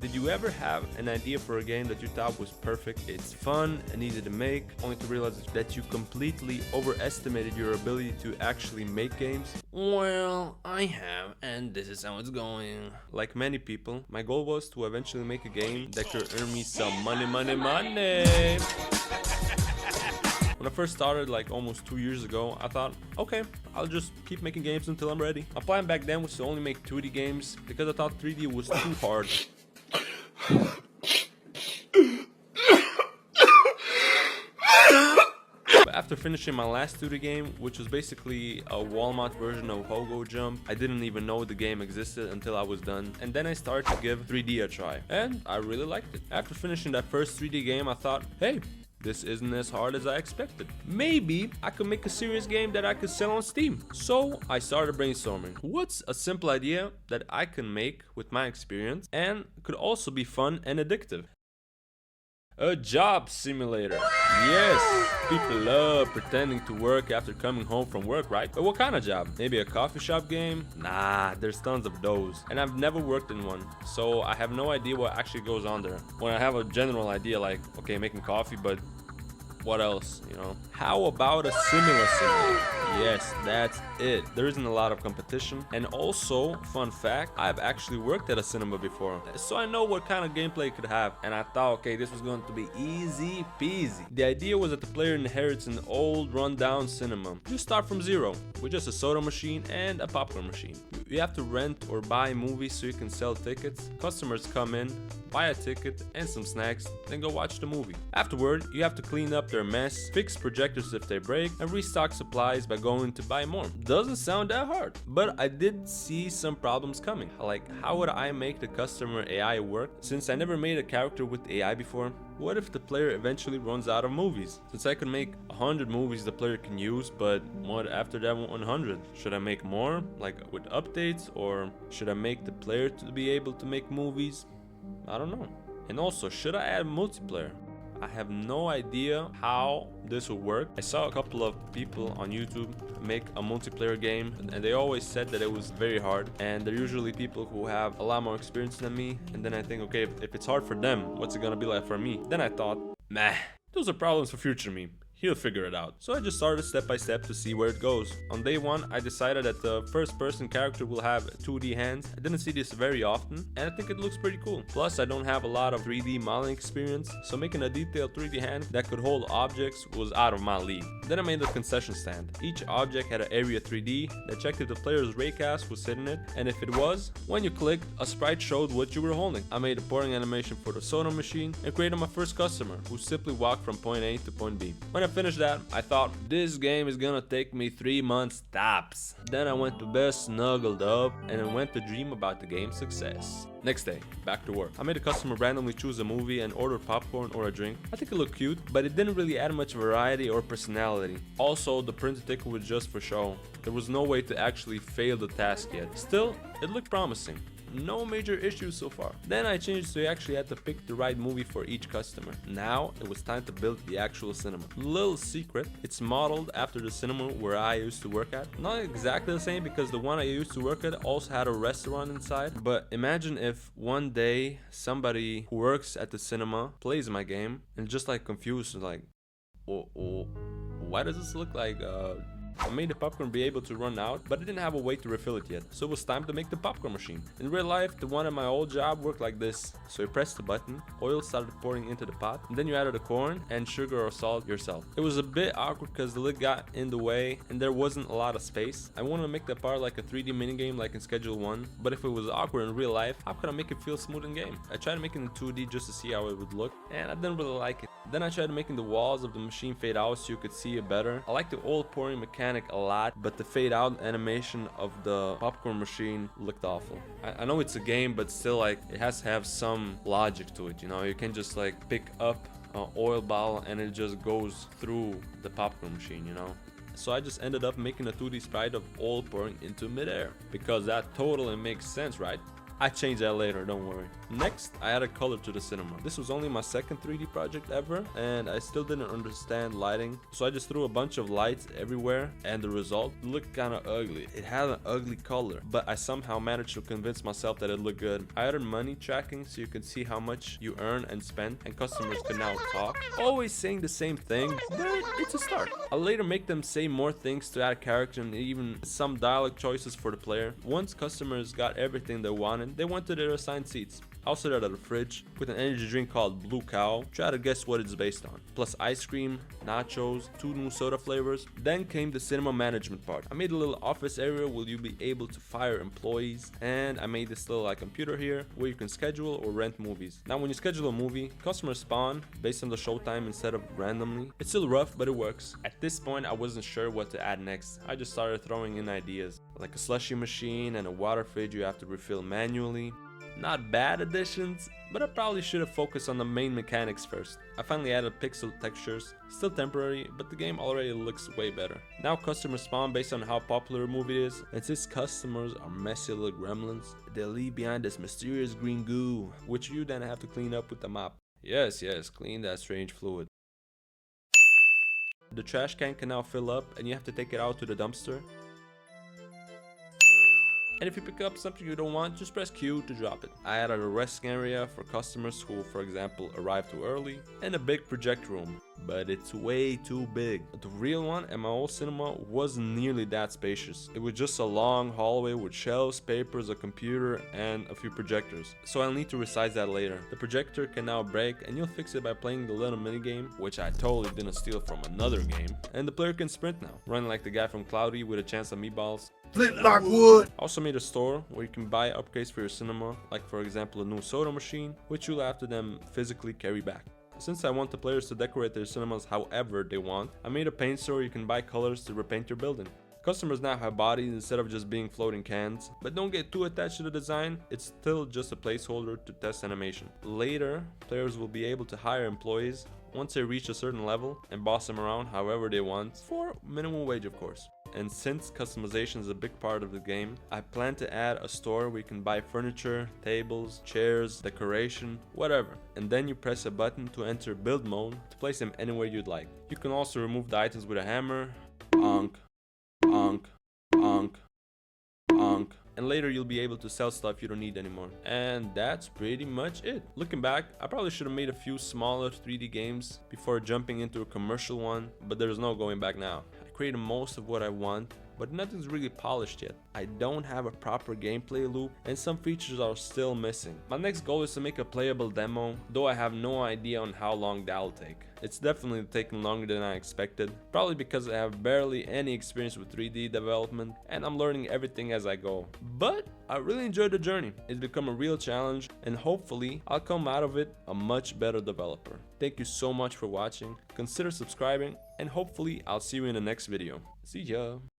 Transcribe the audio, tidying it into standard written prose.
Did you ever have an idea for a game that you thought was perfect? It's fun and easy to make, only to realize that you completely overestimated your ability to actually make games? Well, I have, and this is how it's going. Like many people, my goal was to eventually make a game that could earn me some money. When I first started, like almost 2 years ago, I thought, okay, I'll just keep making games until I'm ready. My plan back then was to only make 2D games because I thought 3D was too hard. But after finishing my last 2D game, which was basically a Walmart version of Pogo Jump, I didn't even know the game existed until I was done. And then I started to give 3D a try, and I really liked it. After finishing that first 3D game, I thought, hey, this isn't as hard as I expected. Maybe I could make a serious game that I could sell on Steam. So I started brainstorming. What's a simple idea that I can make with my experience and could also be fun and addictive? A job simulator. Yes, people love pretending to work after coming home from work, right? But what kind of job? Maybe a coffee shop game? Nah, there's tons of those. And I've never worked in one, so I have no idea what actually goes on there. When I have a general idea like, okay, making coffee, but what else, you know? How about a simulator? Yes, that's it. There isn't a lot of competition. And also, fun fact, I've actually worked at a cinema before, so I know what kind of gameplay it could have. And I thought, okay, this was going to be easy peasy. The idea was that the player inherits an old rundown cinema. You start from zero with just a soda machine and a popcorn machine. You have to rent or buy movies so you can sell tickets. Customers come in, buy a ticket and some snacks, then go watch the movie. Afterward, you have to clean up their mess, fix projectors if they break, and restock supplies by going to buy more. Doesn't sound that hard, but I did see some problems coming. Like, how would I make the customer AI work since I never made a character with AI before? What if the player eventually runs out of movies? Since I could make 100 movies the player can use, but what after that 100? Should I make more, like with updates, or should I make the player to be able to make movies? I don't know. And also, should I add multiplayer? I have no idea how this will work. I saw a couple of people on YouTube make a multiplayer game, and they always said that it was very hard, and they're usually people who have a lot more experience than me. And then I think, okay, if it's hard for them, what's it gonna be like for me? Then I thought, meh, those are problems for future me. He'll figure it out. So I just started step by step to see where it goes. On day one, I decided that the first person character will have 2D hands. I didn't see this very often, and I think it looks pretty cool. Plus, I don't have a lot of 3D modeling experience, so making a detailed 3D hand that could hold objects was out of my league. Then I made a concession stand. Each object had an area 3D that checked if the player's raycast was sitting in it, and if it was, when you clicked, a sprite showed what you were holding. I made a pouring animation for the soda machine and created my first customer, who simply walked from point A to point B. When I finished that, I thought, this game is gonna take me 3 months tops. Then I went to bed, snuggled up, and I went to dream about the game's success. Next day, back to work. I made a customer randomly choose a movie and order popcorn or a drink. I think it looked cute, but it didn't really add much variety or personality. Also, the printed ticket was just for show. There was no way to actually fail the task yet. Still, it looked promising. No major issues so far. Then I changed so you actually had to pick the right movie for each customer. Now it was time to build the actual cinema. Little secret, it's modeled after the cinema where I used to work at. Not exactly the same because the one I used to work at also had a restaurant inside. But imagine if one day somebody who works at the cinema plays my game and just like confused, like, oh, why does this look like I made the popcorn be able to run out, but I didn't have a way to refill it yet, so it was time to make the popcorn machine. In real life, the one at my old job worked like this. So you pressed the button, oil started pouring into the pot, and then you added the corn and sugar or salt yourself. It was a bit awkward because the lid got in the way and there wasn't a lot of space. I wanted to make the part like a 3D minigame like in Schedule 1, but if it was awkward in real life, how could I make it feel smooth in game? I tried making it in 2D just to see how it would look, and I didn't really like it. Then I tried making the walls of the machine fade out so you could see it better. I like the oil pouring mechanic a lot, but the fade out animation of the popcorn machine looked awful. I know it's a game, but still, like, it has to have some logic to it, you know? You can't just like pick up an oil bottle and it just goes through the popcorn machine, you know? So I just ended up making a 2D sprite of oil pouring into midair, because that totally makes sense, right? I changed that later, don't worry. Next, I added color to the cinema. This was only my second 3D project ever, and I still didn't understand lighting, so I just threw a bunch of lights everywhere, and the result looked kind of ugly. It had an ugly color, but I somehow managed to convince myself that it looked good. I added money tracking so you can see how much you earn and spend, and customers can now talk. Always saying the same thing, but it's a start. I'll later make them say more things to add character and even some dialogue choices for the player. Once customers got everything they wanted, they went to their assigned seats. I also added a fridge with an energy drink called Blue Cow. Try to guess what it's based on. Plus ice cream, nachos, 2 new soda flavors. Then came the cinema management part. I made a little office area where you'll be able to fire employees, and I made this little computer here where you can schedule or rent movies. Now when you schedule a movie, customers spawn based on the showtime instead of randomly. It's still rough, but it works. At this point I wasn't sure what to add next. I just started throwing in ideas, like a slushy machine and a water fridge you have to refill manually. Not bad additions, but I probably should have focused on the main mechanics first. I finally added pixel textures, still temporary, but the game already looks way better. Now customers spawn based on how popular a movie is, and since customers are messy little gremlins, they leave behind this mysterious green goo, which you then have to clean up with the mop. Yes, clean that strange fluid. The trash can now fill up and you have to take it out to the dumpster. And if you pick up something you don't want, just press Q to drop it. I added a resting area for customers who, for example, arrive too early, and a big projector room, but it's way too big. The real one at my old cinema wasn't nearly that spacious. It was just a long hallway with shelves, papers, a computer, and a few projectors. So I'll need to resize that later. The projector can now break, and you'll fix it by playing the little minigame, which I totally didn't steal from another game. And the player can sprint now, running like the guy from Cloudy with a chance of meatballs. Flint Lockwood! I also made a store where you can buy upgrades for your cinema, like for example a new soda machine, which you'll have to then physically carry back. Since I want the players to decorate their cinemas however they want, I made a paint store where you can buy colors to repaint your building. Customers now have bodies instead of just being floating cans, but don't get too attached to the design, it's still just a placeholder to test animation. Later, players will be able to hire employees once they reach a certain level and boss them around however they want, for minimum wage of course. And since customization is a big part of the game, I plan to add a store where you can buy furniture, tables, chairs, decoration, whatever. And then you press a button to enter build mode to place them anywhere you'd like. You can also remove the items with a hammer, onk, onk, onk, onk. And later you'll be able to sell stuff you don't need anymore. And that's pretty much it. Looking back, I probably should have made a few smaller 3D games before jumping into a commercial one, but there's no going back now. I created most of what I want, but nothing's really polished yet. I don't have a proper gameplay loop and some features are still missing. My next goal is to make a playable demo, though I have no idea on how long that'll take. It's definitely taking longer than I expected, probably because I have barely any experience with 3D development and I'm learning everything as I go. But I really enjoyed the journey. It's become a real challenge and hopefully I'll come out of it a much better developer. Thank you so much for watching, consider subscribing, and hopefully I'll see you in the next video. See ya!